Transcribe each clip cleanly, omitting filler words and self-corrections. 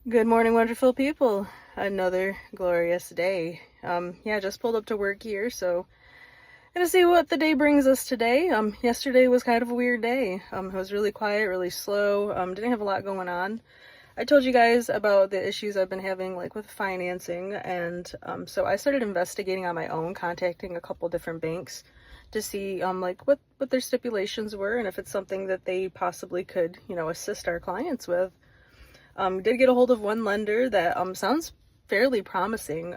Good morning, wonderful people. Another glorious day. Yeah, just pulled up to work here, so gonna see what the day brings us today. Yesterday was kind of a weird day. It was really quiet, really slow. Didn't have a lot going on. I told you guys about the issues I've been having, like with financing, and so I started investigating on my own, contacting a couple different banks to see like what their stipulations were and if it's something that they possibly could, assist our clients with. Did get a hold of one lender that sounds fairly promising.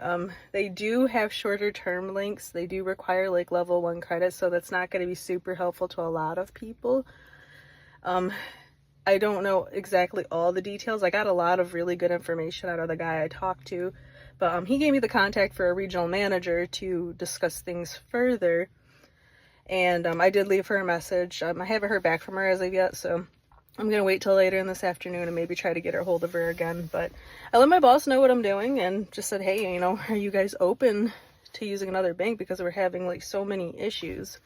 They do have shorter term lengths. They do require like level 1 credit, so that's not going to be super helpful to a lot of people. I don't know exactly all the details. I got a lot of really good information out of the guy I talked to, but he gave me the contact for a regional manager to discuss things further. And I did leave her a message. I haven't heard back from her as of yet, so I'm gonna wait till later in this afternoon and maybe try to get a hold of her again. But I let my boss know what I'm doing and just said, hey, are you guys open to using another bank, because we're having like so many issues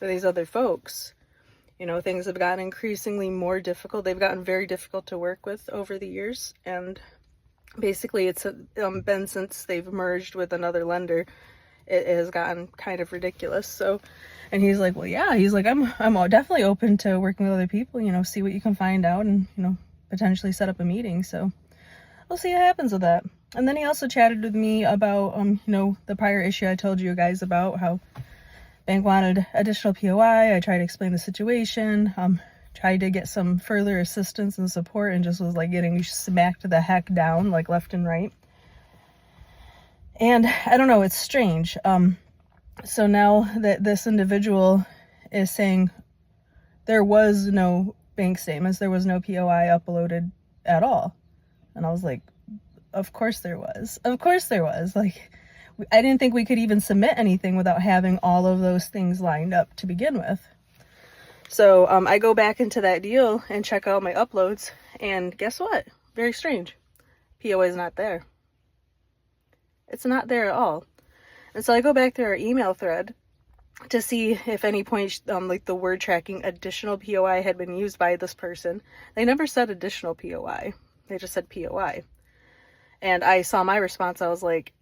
with these other folks. Things have gotten increasingly more difficult. They've gotten very difficult to work with over the years, and basically it's been since they've merged with another lender, it has gotten kind of ridiculous. So, and he's like, well, yeah, he's like, I'm definitely open to working with other people, see what you can find out and, potentially set up a meeting. So we'll see what happens with that. And then he also chatted with me about, the prior issue I told you guys about, how bank wanted additional POI. I tried to explain the situation, tried to get some further assistance and support, and just was like getting smacked the heck down, like left and right. And I don't know, it's strange. So now that this individual is saying there was no bank statements, there was no POI uploaded at all. And I was like, of course there was. Of course there was. Like, I didn't think we could even submit anything without having all of those things lined up to begin with. So I go back into that deal and check out my uploads, and guess what? Very strange. POI is not there. It's not there at all. And so I go back through our email thread to see if any point like the word tracking additional POI had been used by this person. They never said additional POI. They just said POI. And I saw my response. I was like,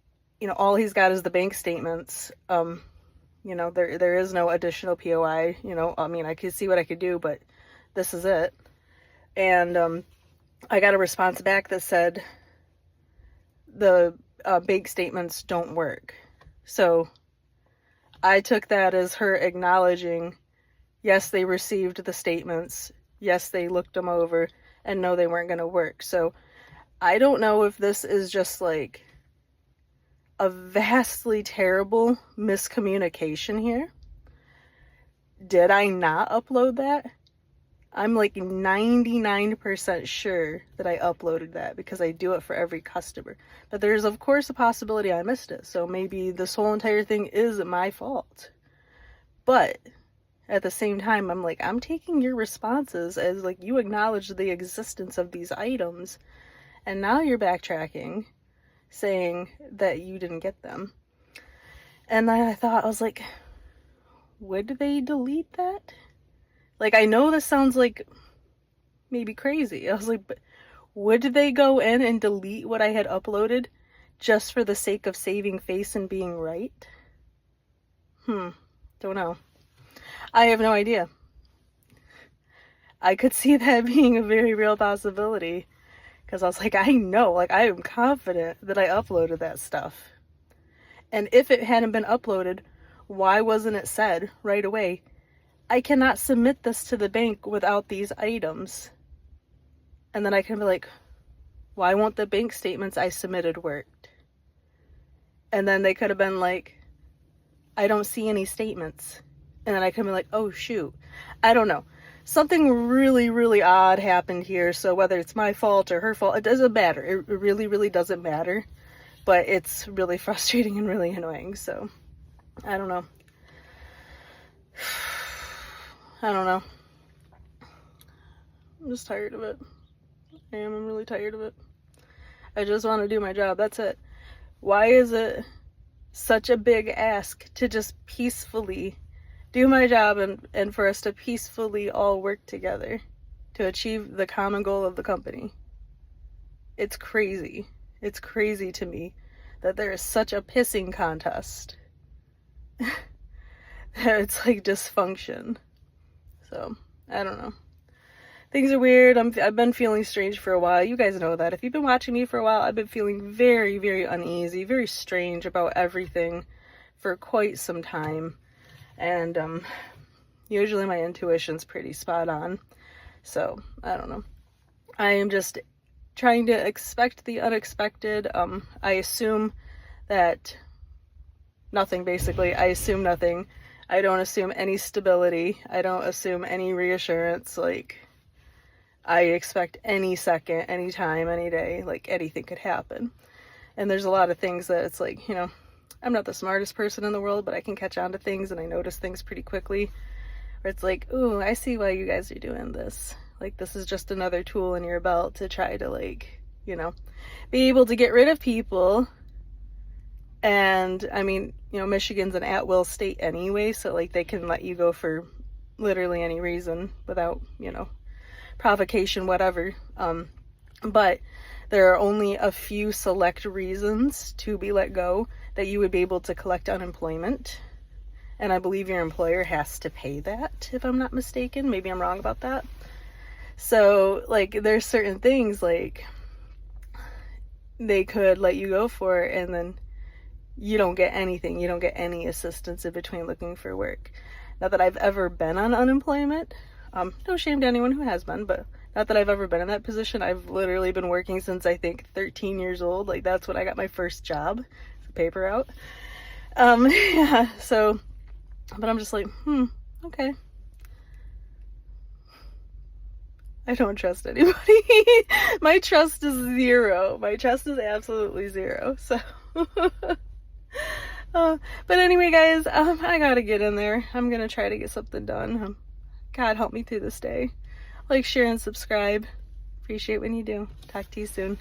all he's got is the bank statements. There is no additional POI. I could see what I could do, but this is it. And I got a response back that said the bank statements don't work. So I took that as her acknowledging, yes, they received the statements, yes, they looked them over, and no, they weren't going to work. So I don't know if this is just like a vastly terrible miscommunication here. Did I not upload that? I'm like 99% sure that I uploaded that, because I do it for every customer. But there's of course a possibility I missed it. So maybe this whole entire thing is my fault. But at the same time, I'm like, I'm taking your responses as like you acknowledge the existence of these items, and now you're backtracking, saying that you didn't get them. And then I was like, would they delete that? Like, I know this sounds like maybe crazy. I was like, but would they go in and delete what I had uploaded just for the sake of saving face and being right? Don't know. I have no idea. I could see that being a very real possibility, because I was like, I know, like, I am confident that I uploaded that stuff. And if it hadn't been uploaded, why wasn't it said right away, I cannot submit this to the bank without these items? And then I can be like, why won't the bank statements I submitted work? And then they could have been like, I don't see any statements. And then I could be like, oh shoot, I don't know. Something really, really odd happened here. So whether it's my fault or her fault, it doesn't matter. It really, really doesn't matter. But it's really frustrating and really annoying. So I don't know. I don't know. I'm just tired of it. I'm really tired of it. I just want to do my job. That's it. Why is it such a big ask to just peacefully do my job and for us to peacefully all work together to achieve the common goal of the company? it's crazy. It's crazy to me that there is such a pissing contest. It's like dysfunction. So, I don't know. Things are weird. I've been feeling strange for a while. You guys know that. If you've been watching me for a while, I've been feeling very, very uneasy, very strange about everything for quite some time. And usually my intuition's pretty spot on. So, I don't know. I am just trying to expect the unexpected. I assume that nothing, basically. I assume nothing. I don't assume any stability. I don't assume any reassurance. Like, I expect any second, any time, any day, like anything could happen. And there's a lot of things that it's like, you know, I'm not the smartest person in the world, but I can catch on to things and I notice things pretty quickly. Where it's like, ooh, I see why you guys are doing this. Like, this is just another tool in your belt to try to, like, you know, be able to get rid of people. And, I mean, you know, Michigan's an at-will state anyway, so, like, they can let you go for literally any reason without, you know, provocation, whatever. But there are only a few select reasons to be let go that you would be able to collect unemployment. And I believe your employer has to pay that, if I'm not mistaken. Maybe I'm wrong about that. So, like, there's certain things, like, they could let you go for, and then you don't get anything. You don't get any assistance in between looking for work. Not that I've ever been on unemployment. No shame to anyone who has been, but not that I've ever been in that position. I've literally been working since, I think, 13 years old. Like, that's when I got my first job, as a paper route. Yeah, so, but I'm just like, okay. I don't trust anybody. My trust is zero. My trust is absolutely zero. So, but anyway, guys, I gotta get in there. I'm gonna try to get something done. God help me through this day. Like, share, and subscribe. Appreciate when you do. Talk to you soon.